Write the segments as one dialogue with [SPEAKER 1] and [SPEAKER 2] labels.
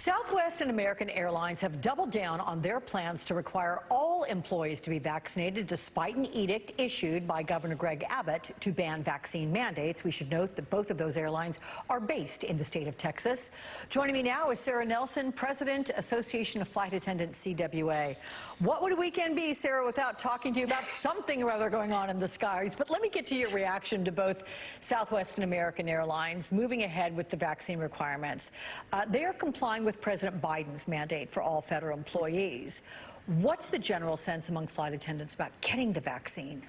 [SPEAKER 1] Southwest and American Airlines have doubled down on their plans to require all employees to be vaccinated despite an edict issued by Governor Greg Abbott to ban vaccine mandates. We should note that both of those airlines are based in the state of Texas. Joining me now is Sara Nelson, President, Association of Flight Attendants, CWA. What would a weekend be, Sara, without talking to you about something or other going on in the skies? But let me get to your reaction to both Southwest and American Airlines moving ahead with the vaccine requirements. They are complying with President Biden's mandate for all federal employees. What's the general sense among flight attendants about getting the vaccine?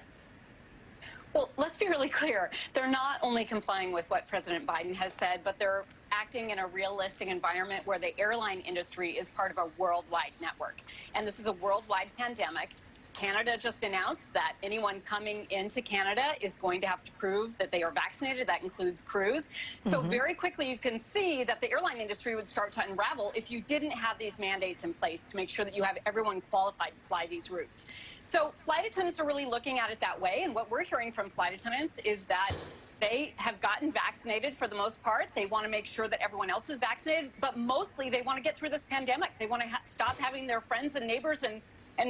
[SPEAKER 2] Well, let's be really clear. They're not only complying with what President Biden has said, but they're acting in a realistic environment where the airline industry is part of a worldwide network. And this is a worldwide pandemic. Canada just announced that anyone coming into Canada is going to have to prove that they are vaccinated. That includes crews. So very quickly you can see that the airline industry would start to unravel if you didn't have these mandates in place to make sure that you have everyone qualified to fly these routes. So flight attendants are really looking at it that way. And what we're hearing from flight attendants is that they have gotten vaccinated for the most part. They want to make sure that everyone else is vaccinated, but mostly they want to get through this pandemic. They want to stop having their friends and neighbors and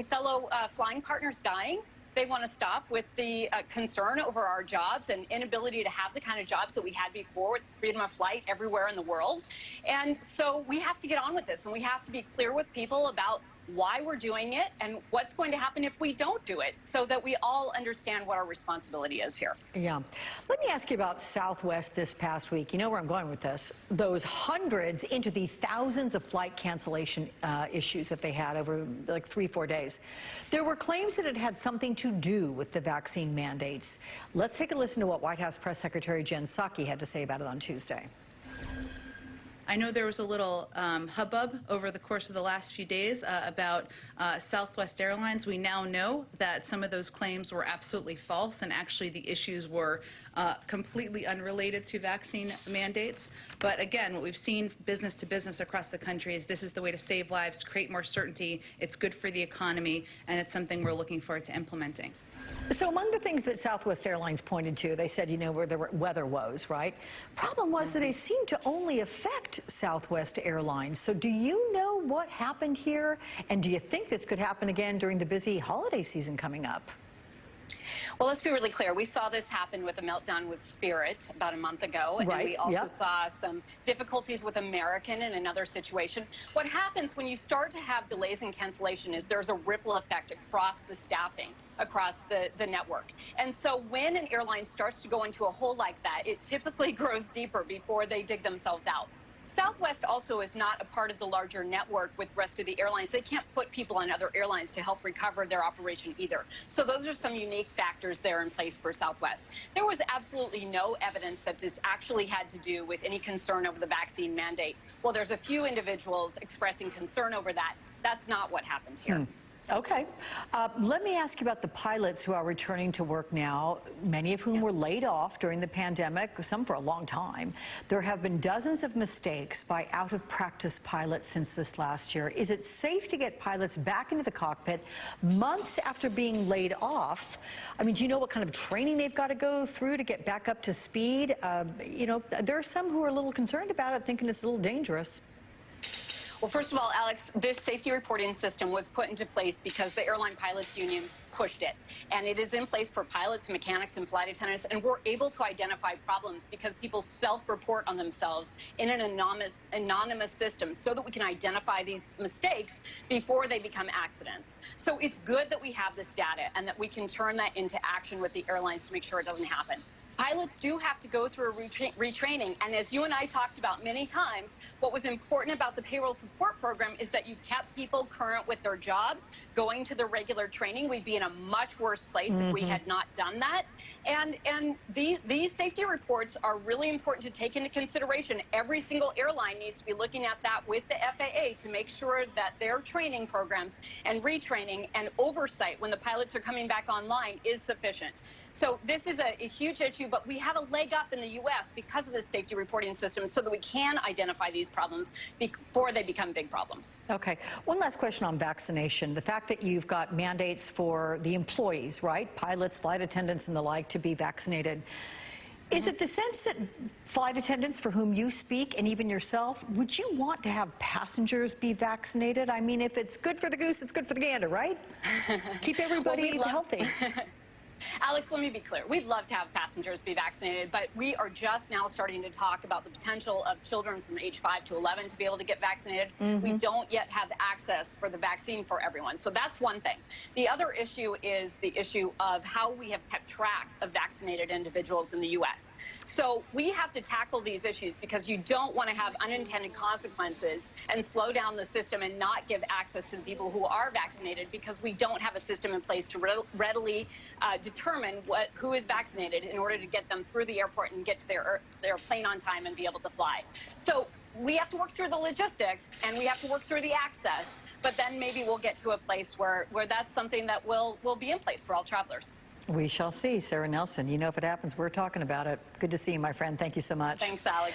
[SPEAKER 2] fellow flying partners dying. They want to stop with the concern over our jobs and inability to have the kind of jobs that we had before with freedom of flight everywhere in the world. And so we have to get on with this, and we have to be clear with people about why we're doing it and what's going to happen if we don't do it, so that we all understand what our responsibility is here.
[SPEAKER 1] Yeah. Let me ask you about Southwest this past week. You know where I'm going with this. Those hundreds into the thousands of flight cancellation issues that they had over like 3-4 days. There were claims that it had something to do with the vaccine mandates. Let's take a listen to what White House Press Secretary Jen Psaki had to say about it on Tuesday.
[SPEAKER 3] I know there was a little hubbub over the course of the last few days about Southwest Airlines. We now know that some of those claims were absolutely false, and actually the issues were completely unrelated to vaccine mandates. But again, what we've seen business to business across the country is this is the way to save lives, create more certainty. It's good for the economy, and it's something we're looking forward to implementing.
[SPEAKER 1] So among the things that Southwest Airlines pointed to, they said, you know, where there were weather woes, right? Problem was that they seemed to only affect Southwest Airlines. So do you know what happened here? And do you think this could happen again during the busy holiday season coming up?
[SPEAKER 2] Well, let's be really clear. We saw this happen with a meltdown with Spirit about a month ago. And
[SPEAKER 1] right.
[SPEAKER 2] we also saw some difficulties with American in another situation. What happens when you start to have delays and cancellation is there's a ripple effect across the staffing, across the network. And so when an airline starts to go into a hole like that, it typically grows deeper before they dig themselves out. Southwest also is not a part of the larger network with the rest of the airlines. They can't put people on other airlines to help recover their operation either. So those are some unique factors there in place for Southwest. There was absolutely no evidence that this actually had to do with any concern over the vaccine mandate. Well, there's a few individuals expressing concern over that. That's not what happened here.
[SPEAKER 1] Okay. Let me ask you about the pilots who are returning to work now, many of whom were laid off during the pandemic, some for a long time. There have been dozens of mistakes by out-of-practice pilots since this last year. Is it safe to get pilots back into the cockpit months after being laid off? I mean, do you know what kind of training they've got to go through to get back up to speed? You know, there are some who are a little concerned about it, thinking it's a little dangerous.
[SPEAKER 2] Well, first of all, Alex, this safety reporting system was put into place because the Airline Pilots Union pushed it. And it is in place for pilots, mechanics, and flight attendants. And we're able to identify problems because people self-report on themselves in an anonymous system so that we can identify these mistakes before they become accidents. So it's good that we have this data and that we can turn that into action with the airlines to make sure it doesn't happen. Pilots do have to go through a retraining, and as you and I talked about many times, what was important about the payroll support program is that you kept people current with their job, going to their regular training. We'd be in a much worse place if we had not done that. And these safety reports are really important to take into consideration. Every single airline needs to be looking at that with the FAA to make sure that their training programs and retraining and oversight when the pilots are coming back online is sufficient. So this is a huge issue, but we have a leg up in the U.S. because of the safety reporting system so that we can identify these problems before they become big problems.
[SPEAKER 1] Okay. One last question on vaccination. The fact that you've got mandates for the employees, right? Pilots, flight attendants, and the like to be vaccinated. Is it the sense that flight attendants for whom you speak, and even yourself, would you want to have passengers be vaccinated? I mean, if it's good for the goose, it's good for the gander, right? Keep everybody healthy.
[SPEAKER 2] Alex, let me be clear. We'd love to have passengers be vaccinated, but we are just now starting to talk about the potential of children from age 5 to 11 to be able to get vaccinated. We don't yet have access for the vaccine for everyone. So that's one thing. The other issue is the issue of how we have kept track of vaccinated individuals in the U.S. So we have to tackle these issues because you don't want to have unintended consequences and slow down the system and not give access to the people who are vaccinated because we don't have a system in place to readily determine who is vaccinated in order to get them through the airport and get to their plane on time and be able to fly. So we have to work through the logistics and we have to work through the access, but then maybe we'll get to a place where that's something that will be in place for all travelers.
[SPEAKER 1] We shall see. Sara Nelson, you know, if it happens, we're talking about it. Good to see you, my friend. Thank you so much.
[SPEAKER 2] Thanks, Alex.